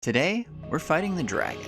Today, we're fighting the dragon.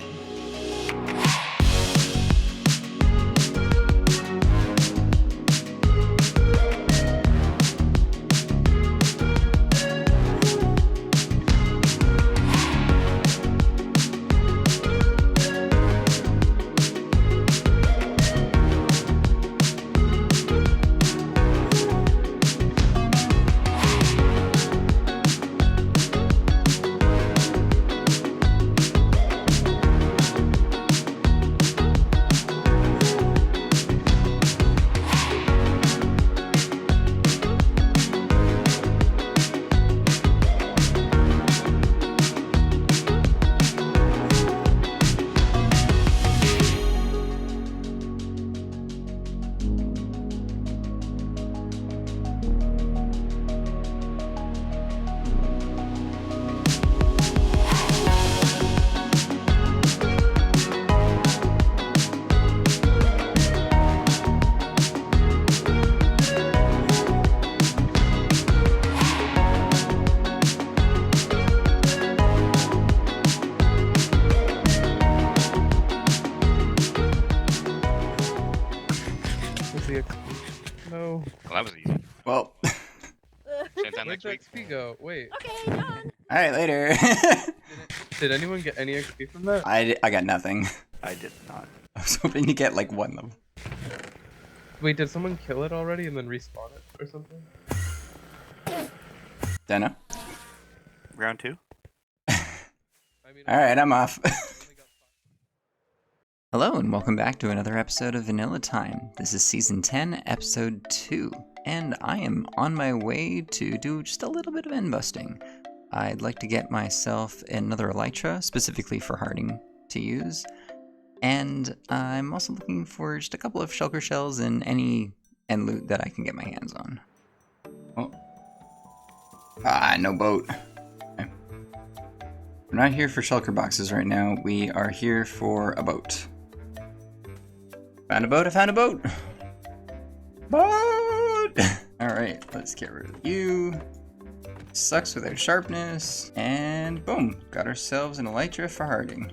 No. Well, that was easy. Well, Same time Where'd next the week. XP go? Wait. Okay, done. alright, later. Did anyone get any XP from that? I got nothing. I did not. I was hoping to get like one level. Wait, did someone kill it already and then respawn it or something? Dunno. Round 2? I mean, Alright, I'm off. I only got 5. Hello and welcome back to another episode of Vanilla Tyme. This is Season 10, Episode 2, and I am on my way to do just a little bit of end busting. I'd like to get myself another elytra, specifically for Harding to use, and I'm also looking for just a couple of shulker shells and any end loot that I can get my hands on. Oh. Ah, no boat. Okay. We're not here for shulker boxes right now, we are here for a boat. Found a boat, I found a boat! Boat! Alright, let's get rid of you. Sucks without sharpness. And boom, got ourselves an elytra for Harding.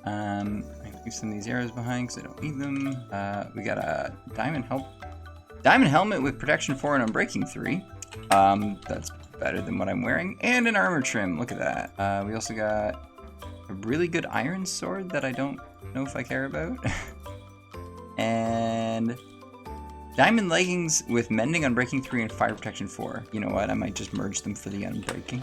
I can leave some of these arrows behind because I don't need them. We got a diamond helmet with protection 4 and unbreaking 3. That's better than what I'm wearing. And an armor trim, look at that. We also got a really good iron sword that I don't know if I care about. And diamond leggings with mending, unbreaking 3, and fire protection 4. You know what? I might just merge them for the unbreaking.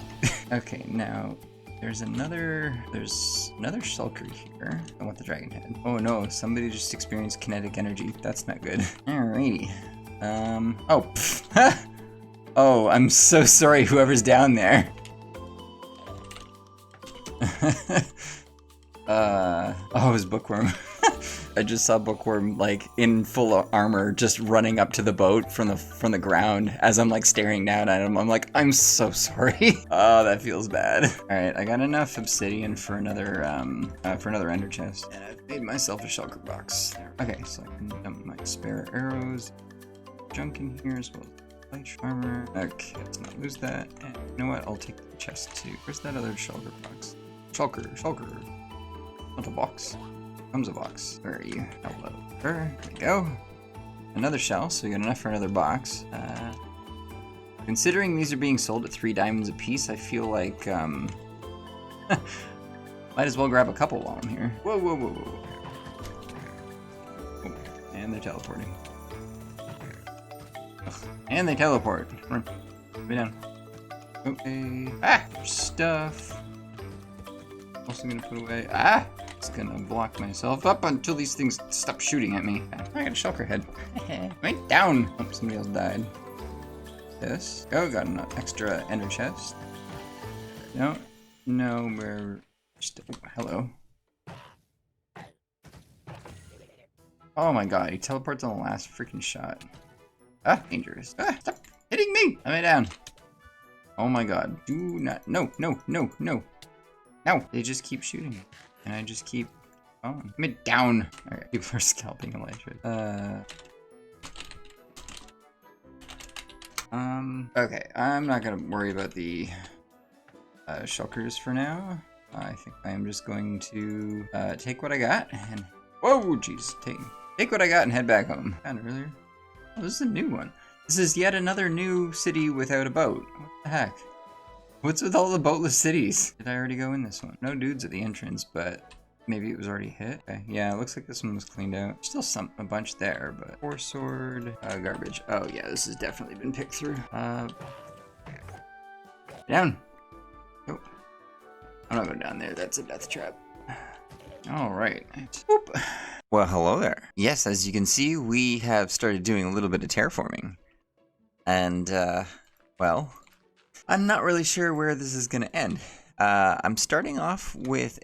Okay, now there's another shulker here. I want the dragon head. Oh no, somebody just experienced kinetic energy. That's not good. Alrighty. Oh, pfft. Oh, I'm so sorry whoever's down there. Oh, it was Bookworm. I just saw Bookworm like in full armor just running up to the boat from the ground as I'm like staring down at him. I'm like, I'm so sorry. Oh, that feels bad. Alright, I got enough obsidian for another ender chest. And I've made myself a shulker box. Okay, so I can dump my spare arrows. Junk in here as well as light armor. Okay, let's not lose that. And you know what? I'll take the chest too. Where's that other shulker box? Shulker. Not a box. Comes a box. Where are you? Hello. There we go. Another shell, so we got enough for another box. Considering these are being sold at 3 diamonds a piece, I feel like might as well grab a couple while I'm here. Whoa. Oh, and they're teleporting. Ugh. And they teleport. Run. Way down. Okay. Ah! Stuff. Also gonna put away. Ah! It's gonna block myself up until these things stop shooting at me. I got a shulker head. Right down! Oh, somebody else died. This. Oh, got an extra ender chest. No, we're still. Hello. Oh my god, he teleports on the last freaking shot. Ah, dangerous. Ah, stop hitting me! Am I down? Oh my god. Do not. No. No, they just keep shooting me. And I just keep going. I'm down. Alright, people are scalping elytra. Okay, I'm not gonna worry about the shulkers for now. I think I am just going to take what I got and whoa, jeez, take what I got and head back home. Kind of earlier. Oh, this is a new one. This is yet another new city without a boat. What the heck? What's with all the boatless cities? Did I already go in this one? No dudes at the entrance, but maybe it was already hit. Okay, yeah, it looks like this one was cleaned out. Still a bunch there, but four sword, garbage. Oh yeah, this has definitely been picked through. Down. Oh, I'm not going down there. That's a death trap. All right. Whoop. Well, hello there. Yes, as you can see, we have started doing a little bit of terraforming, and well, I'm not really sure where this is going to end. I'm starting off with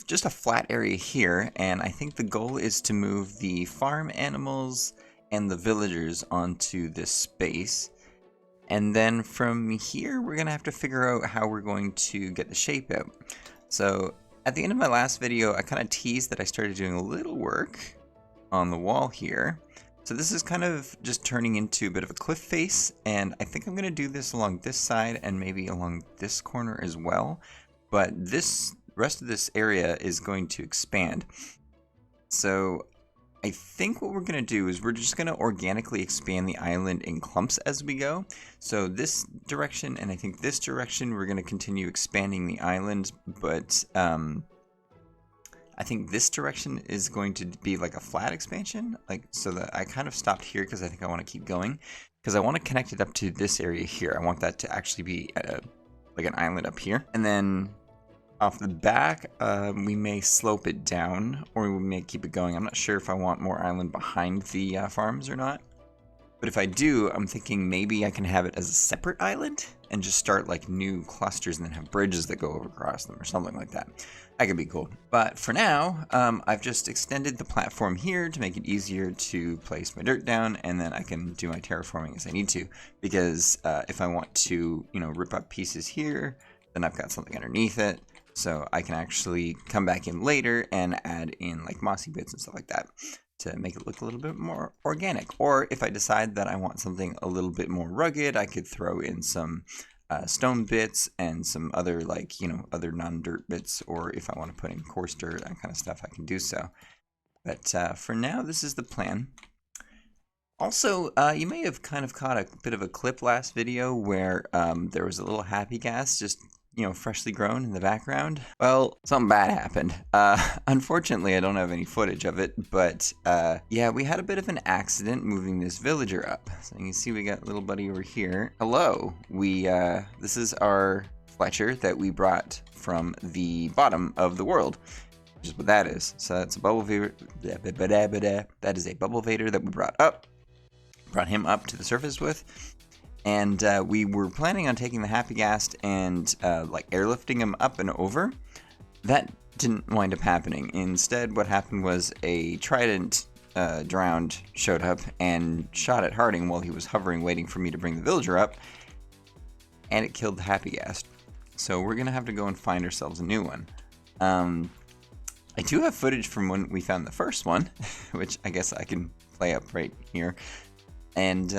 just a flat area here, and I think the goal is to move the farm animals and the villagers onto this space. And then from here, we're going to have to figure out how we're going to get the shape out. So at the end of my last video, I kind of teased that I started doing a little work on the wall here. So this is kind of just turning into a bit of a cliff face, and I think I'm going to do this along this side and maybe along this corner as well. But this rest of this area is going to expand. So I think what we're going to do is we're just going to organically expand the island in clumps as we go. So this direction and I think this direction we're going to continue expanding the island, but I think this direction is going to be like a flat expansion, like so that I kind of stopped here because I think I want to keep going because I want to connect it up to this area here. I want that to actually be like an island up here, and then off the back, we may slope it down, or we may keep it going. I'm not sure if I want more island behind the farms or not. But if I do, I'm thinking maybe I can have it as a separate island and just start like new clusters and then have bridges that go across them or something like that. That could be cool. But for now, I've just extended the platform here to make it easier to place my dirt down, and then I can do my terraforming as I need to. Because if I want to, rip up pieces here, then I've got something underneath it. So I can actually come back in later and add in like mossy bits and stuff like that to make it look a little bit more organic. Or if I decide that I want something a little bit more rugged, I could throw in some stone bits and some other other non-dirt bits. Or if I want to put in coarse dirt, that kind of stuff, I can do so. But for now, this is the plan. Also, you may have kind of caught a bit of a clip last video where there was a little happy gas just freshly grown in the background. Well, something bad happened. Unfortunately, I don't have any footage of it, but yeah, we had a bit of an accident moving this villager up. So you can see we got little buddy over here. Hello, this is our Fletcher that we brought from the bottom of the world, which is what that is. So that's a bubble vader. That is a bubble vader that we brought him up to the surface with. And we were planning on taking the happy gas and like airlifting him up and over. That didn't wind up happening. Instead, what happened was a trident drowned showed up and shot at Harding while he was hovering, waiting for me to bring the villager up, and it killed the happy gas. So we're gonna have to go and find ourselves a new one. I do have footage from when we found the first one, which I guess I can play up right here, and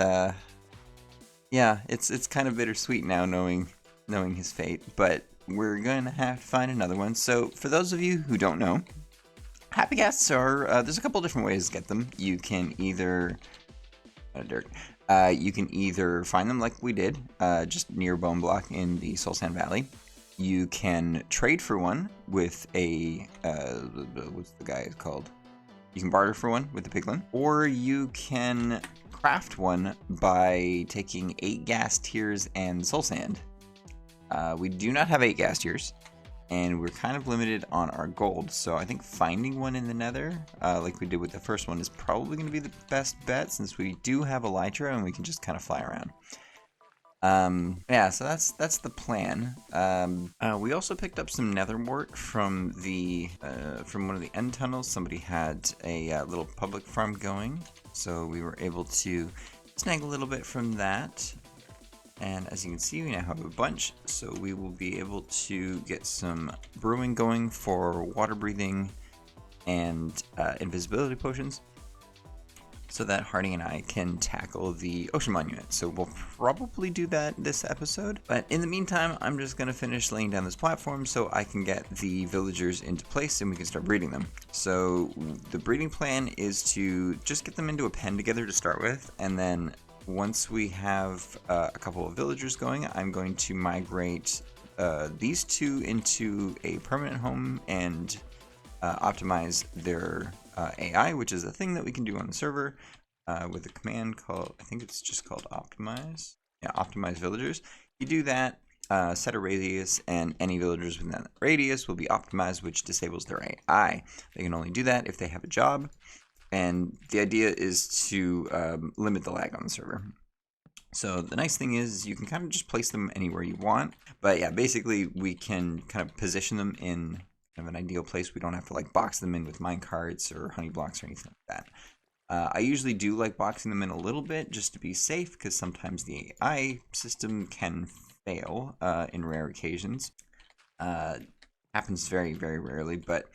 yeah, it's kind of bittersweet now knowing his fate, but we're gonna have to find another one. So for those of you who don't know, happy gas are there's a couple different ways to get them. You can either you can either find them like we did, just near Bone Block in the Soul Sand Valley. You can trade for one with a what's the guy called? You can barter for one with the piglin, or you can craft one by taking 8 gas tiers and soul sand. We do not have 8 gas tiers, and we're kind of limited on our gold, so I think finding one in the nether, like we did with the first one, is probably going to be the best bet, since we do have elytra and we can just kind of fly around. Yeah, so that's the plan. We also picked up some nether wart from one of the end tunnels. Somebody had a little public farm going, so we were able to snag a little bit from that. And as you can see, we now have a bunch, so we will be able to get some brewing going for water breathing and invisibility potions. so that Harding and I can tackle the ocean monument. So we'll probably do that this episode. But in the meantime, I'm just going to finish laying down this platform so I can get the villagers into place and we can start breeding them. So the breeding plan is to just get them into a pen together to start with. And then once we have a couple of villagers going, I'm going to migrate these two into a permanent home and optimize their AI, which is a thing that we can do on the server with a command called, I think it's just called optimize. Yeah, optimize villagers. You do that, set a radius, and any villagers within that radius will be optimized, which disables their AI. They can only do that if they have a job, and the idea is to limit the lag on the server. So the nice thing is you can kind of just place them anywhere you want, but yeah, basically we can kind of position them in an ideal place. We don't have to like box them in with mine carts or honey blocks or anything like that. I usually do like boxing them in a little bit just to be safe, because sometimes the AI system can fail in rare occasions. Happens very, very rarely, but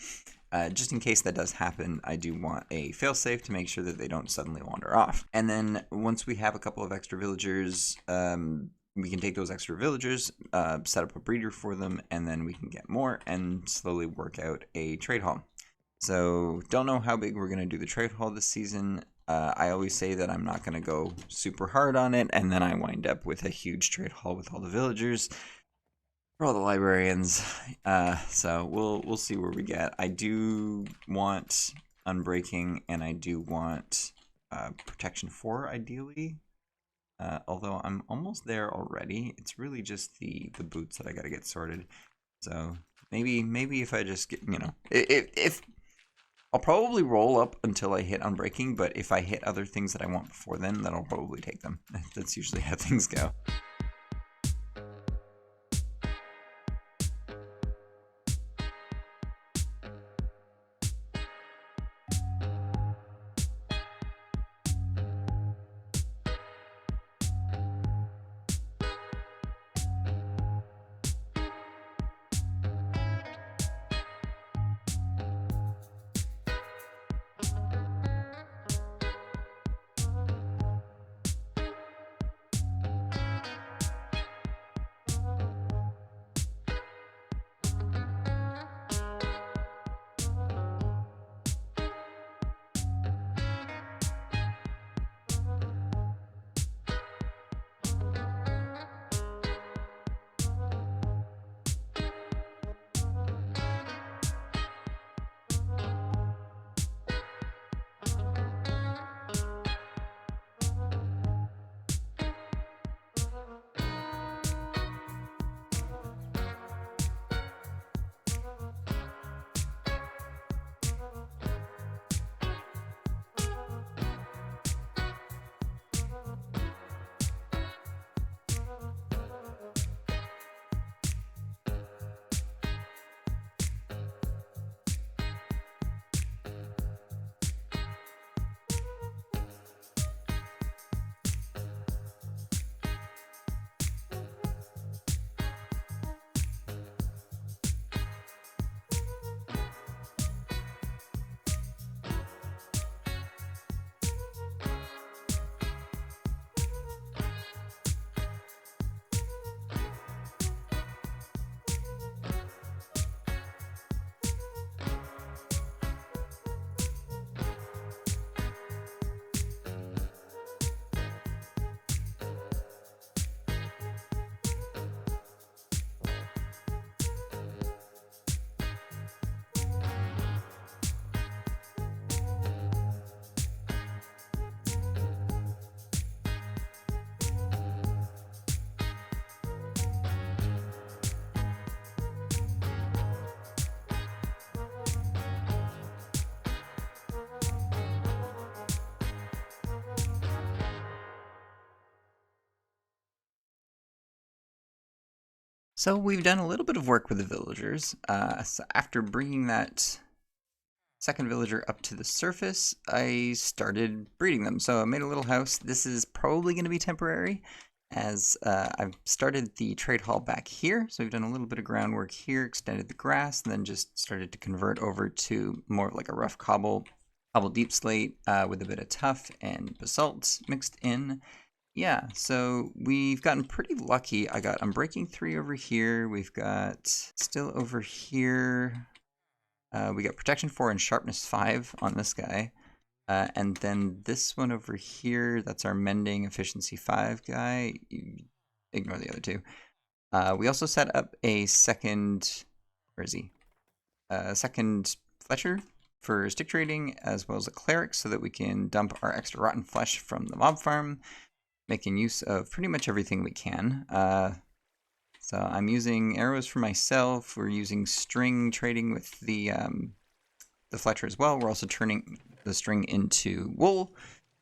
just in case that does happen, I do want a failsafe to make sure that they don't suddenly wander off. And then once we have a couple of extra villagers, we can take those extra villagers, set up a breeder for them, and then we can get more and slowly work out a trade hall. So don't know how big we're going to do the trade hall this season. I always say that I'm not going to go super hard on it, and then I wind up with a huge trade hall with all the villagers for all the librarians. So we'll see where we get. I do want Unbreaking, and I do want Protection 4 ideally. Although I'm almost there already. It's really just the boots that I gotta get sorted. So maybe if I just get, if I'll probably roll up until I hit Unbreaking, but if I hit other things that I want before then I'll probably take them. That's usually how things go. So we've done a little bit of work with the villagers. So after bringing that second villager up to the surface, I started breeding them. So I made a little house. This is probably going to be temporary, as I've started the trade hall back here. So we've done a little bit of groundwork here, extended the grass, and then just started to convert over to more like a rough cobble cobble deep slate with a bit of tuff and basalt mixed in. Yeah, so we've gotten pretty lucky. I'm breaking 3 over here. We've got still over here. We got protection 4 and sharpness 5 on this guy. And then this one over here, that's our mending efficiency 5 guy. Ignore the other 2. We also set up a second, where is he? Second Fletcher for stick trading, as well as a cleric, so that we can dump our extra rotten flesh from the mob farm, making use of pretty much everything we can. So I'm using arrows for myself. We're using string trading with the Fletcher as well. We're also turning the string into wool,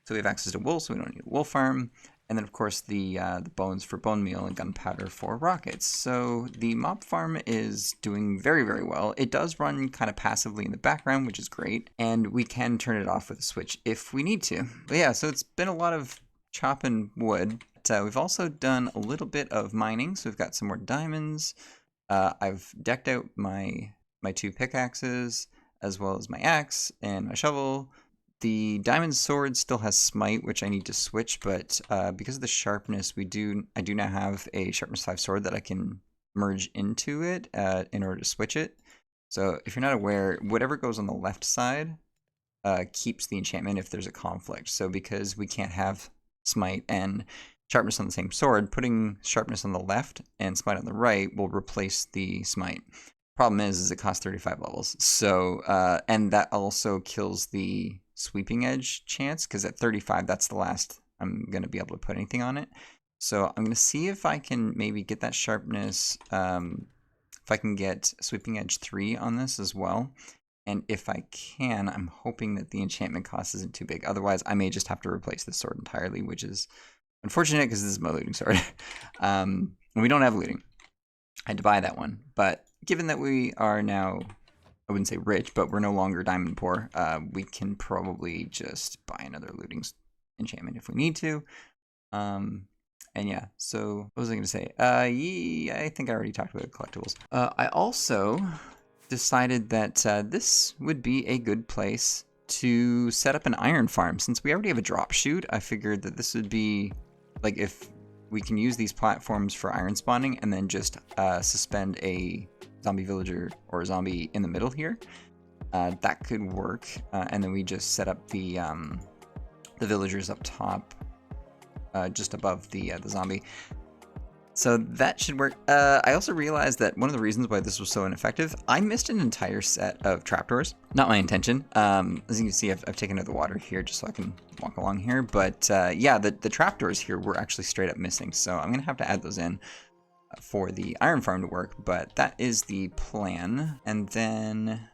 so we have access to wool, so we don't need a wool farm. And then, of course, the bones for bone meal and gunpowder for rockets. So the mob farm is doing very, very well. It does run kind of passively in the background, which is great. And we can turn it off with a switch if we need to. But yeah, so it's been a lot of chopping wood. We've also done a little bit of mining. So we've got some more diamonds. I've decked out my 2 pickaxes, as well as my axe and my shovel. The diamond sword still has smite, which I need to switch, but because of the sharpness, I do now have a sharpness 5 sword that I can merge into it in order to switch it. So if you're not aware, whatever goes on the left side keeps the enchantment if there's a conflict. So because we can't have smite and sharpness on the same sword, putting sharpness on the left and smite on the right will replace the smite. Problem is it costs 35 levels. So and that also kills the sweeping edge chance, because at 35 that's the last I'm going to be able to put anything on it. So I'm going to see if I can maybe get that sharpness, if I can get sweeping edge 3 on this as well. And if I can, I'm hoping that the enchantment cost isn't too big. Otherwise I may just have to replace this sword entirely, which is unfortunate because this is my looting sword. And we don't have looting. I had to buy that one, but given that we are now, I wouldn't say rich, but we're no longer diamond poor, we can probably just buy another looting enchantment if we need to. And yeah, so what was I going to say? Yeah, I think I already talked about collectibles. I also decided that this would be a good place to set up an iron farm. Since we already have a drop chute, I figured that this would be, like, if we can use these platforms for iron spawning and then just suspend a zombie villager or a zombie in the middle here, that could work. And then we just set up the villagers up top, just above the zombie. So that should work. I also realized that one of the reasons why this was so ineffective, I missed an entire set of trapdoors. Not my intention. As you can see, I've taken out the water here just so I can walk along here. But yeah, the trapdoors here were actually straight up missing. So I'm going to have to add those in for the iron farm to work. But that is the plan. And then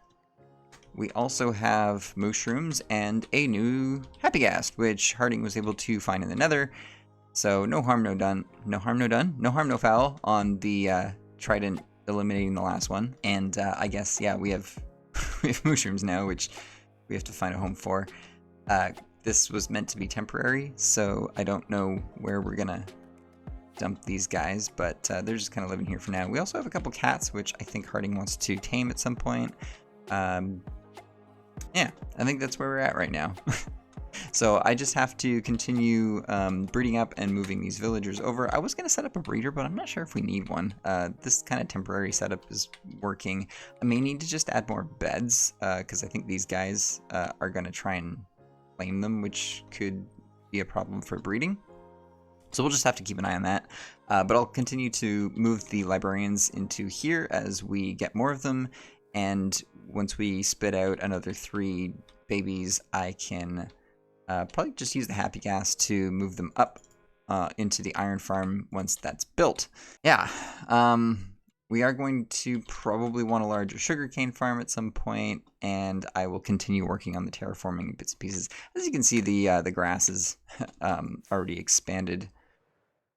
we also have mushrooms and a new happy ghast, which Harding was able to find in the nether. So no harm, no done. No harm, no done. No harm, no foul on the trident eliminating the last one. And I guess, yeah, we have mushrooms now, which we have to find a home for. This was meant to be temporary, so I don't know where we're gonna dump these guys, but they're just kind of living here for now. We also have a couple cats, which I think Harding wants to tame at some point. Yeah, I think that's where we're at right now. So I just have to continue breeding up and moving these villagers over. I was going to set up a breeder, but I'm not sure if we need one. This kind of temporary setup is working. I may need to just add more beds, because I think these guys are going to try and claim them, which could be a problem for breeding. So we'll just have to keep an eye on that. But I'll continue to move the librarians into here as we get more of them. And once we spit out another 3 babies, I can probably just use the happy gas to move them up into the iron farm once that's built. Yeah, we are going to probably want a larger sugarcane farm at some point, and I will continue working on the terraforming bits and pieces. As you can see, the grass is already expanded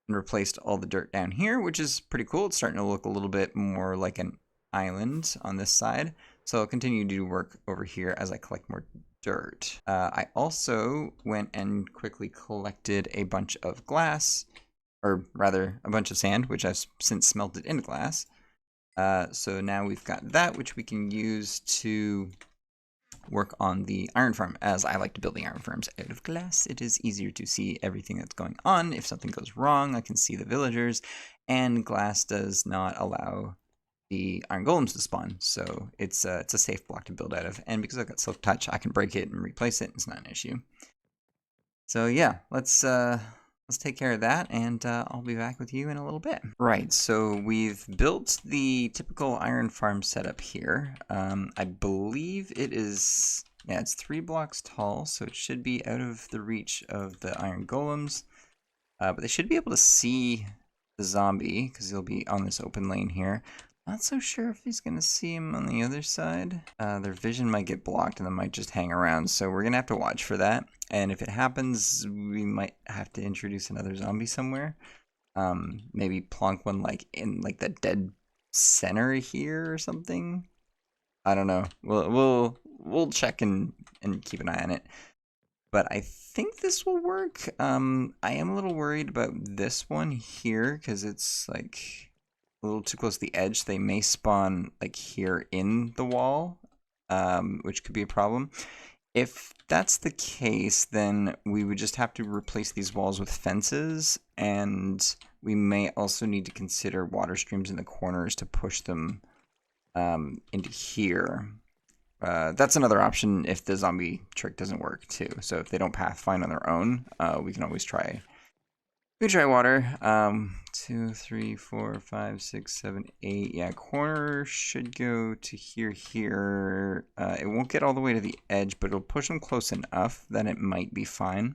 and replaced all the dirt down here, which is pretty cool. It's starting to look a little bit more like an island on this side. So I'll continue to do work over here as I collect more dirt. I also went and quickly collected a bunch of glass, or rather a bunch of sand, which I've since smelted into glass. So now we've got that, which we can use to work on the iron farm, as I like to build the iron farms out of glass. It is easier to see everything that's going on. If something goes wrong, I can see the villagers, and glass does not allow the iron golems to spawn, so it's a safe block to build out of. And because I've got silk touch, I can break it and replace it. It's not an issue. So yeah, let's take care of that, and I'll be back with you in a little bit. Right, so we've built the typical iron farm setup here. I believe it is, yeah, it's 3 blocks tall, so it should be out of the reach of the iron golems. But they should be able to see the zombie, because he'll be on this open lane here. Not so sure if he's going to see him on the other side. Their vision might get blocked and they might just hang around, so we're going to have to watch for that. And if it happens, we might have to introduce another zombie somewhere. Maybe plonk one like in like the dead center here or something. I don't know. We'll check and keep an eye on it. But I think this will work. I am a little worried about this one here because it's like a little too close to the edge. They may spawn like here in the wall, which could be a problem. If that's the case, then we would just have to replace these walls with fences, and we may also need to consider water streams in the corners to push them into here. That's another option if the zombie trick doesn't work too. So if they don't pathfind on their own, we can always try. We try water. 2, 3, 4, 5, 6, 7, 8. Yeah, corner should go to here. It won't get all the way to the edge, but it'll push them close enough that it might be fine.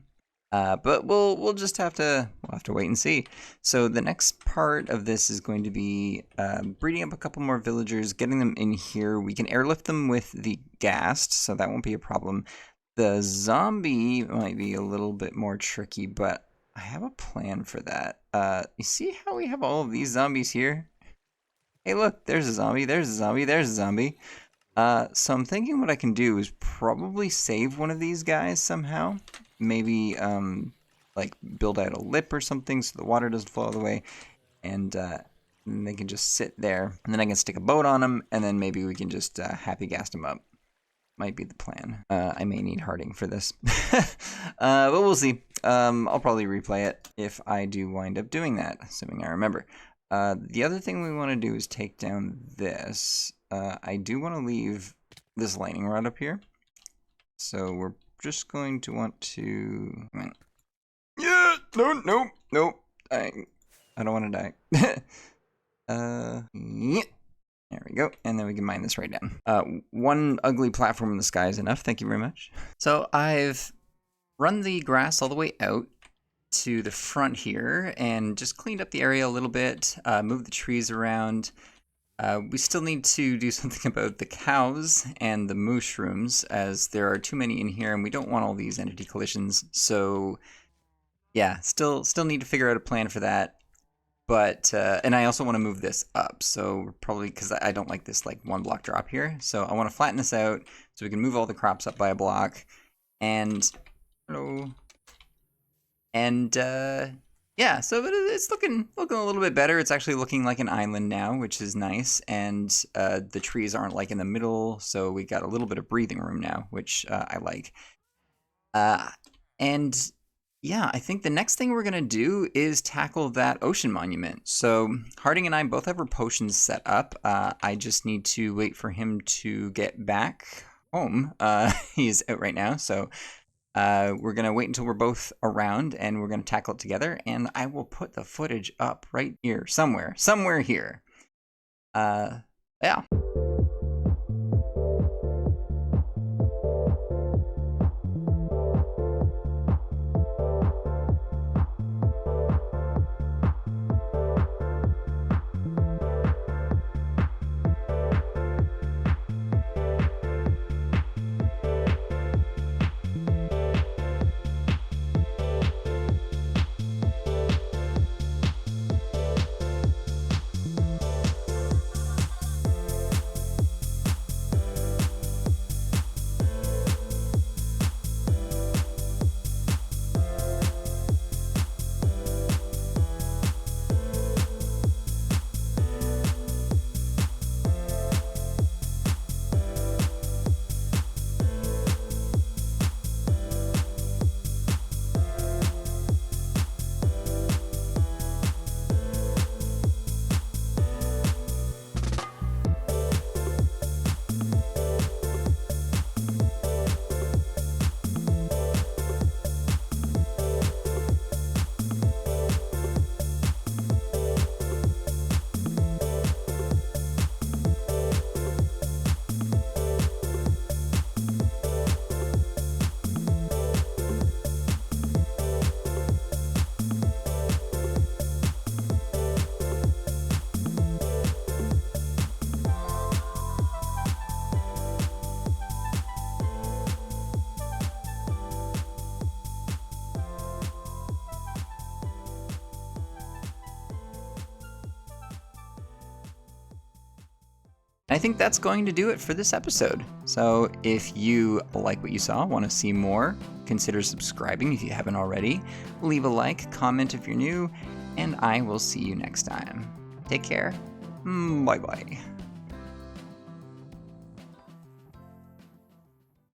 But we'll just have to wait and see. So the next part of this is going to be breeding up a couple more villagers, getting them in here. We can airlift them with the ghast, so that won't be a problem. The zombie might be a little bit more tricky, but I have a plan for that. You see how we have all of these zombies here? Hey, look, there's a zombie, there's a zombie, there's a zombie. So I'm thinking what I can do is probably save one of these guys somehow. Maybe like build out a lip or something so the water doesn't flow all the way, and they can just sit there. And then I can stick a boat on them, and then maybe we can just happy gas them up. Might be the plan. I may need Harding for this. But we'll see. I'll probably replay it if I do wind up doing that, assuming I remember. The other thing we want to do is take down this. I do want to leave this lightning rod up here. So we're just going to want to... Yeah! No! I don't want to die. Yeah. There we go, and then we can mine this right down. One ugly platform in the sky is enough, thank you very much. So I've run the grass all the way out to the front here, and just cleaned up the area a little bit, moved the trees around. We still need to do something about the cows and the mushrooms, as there are too many in here, and we don't want all these entity collisions, so yeah, still need to figure out a plan for that. But, and I also want to move this up, so probably, because I don't like this like 1 block drop here, so I want to flatten this out so we can move all the crops up by a block, and, hello, and, yeah, so it's looking a little bit better. It's actually looking like an island now, which is nice, and the trees aren't like in the middle, so we got a little bit of breathing room now, which I like. And yeah, I think the next thing we're going to do is tackle that ocean monument. So Harding and I both have our potions set up. I just need to wait for him to get back home. He's out right now, so we're going to wait until we're both around, and we're going to tackle it together, and I will put the footage up right here, somewhere here. Yeah. I think that's going to do it for this episode. So if you like what you saw, want to see more, consider subscribing if you haven't already. Leave a like, comment if you're new, and I will see you next time. Take care. Bye-bye.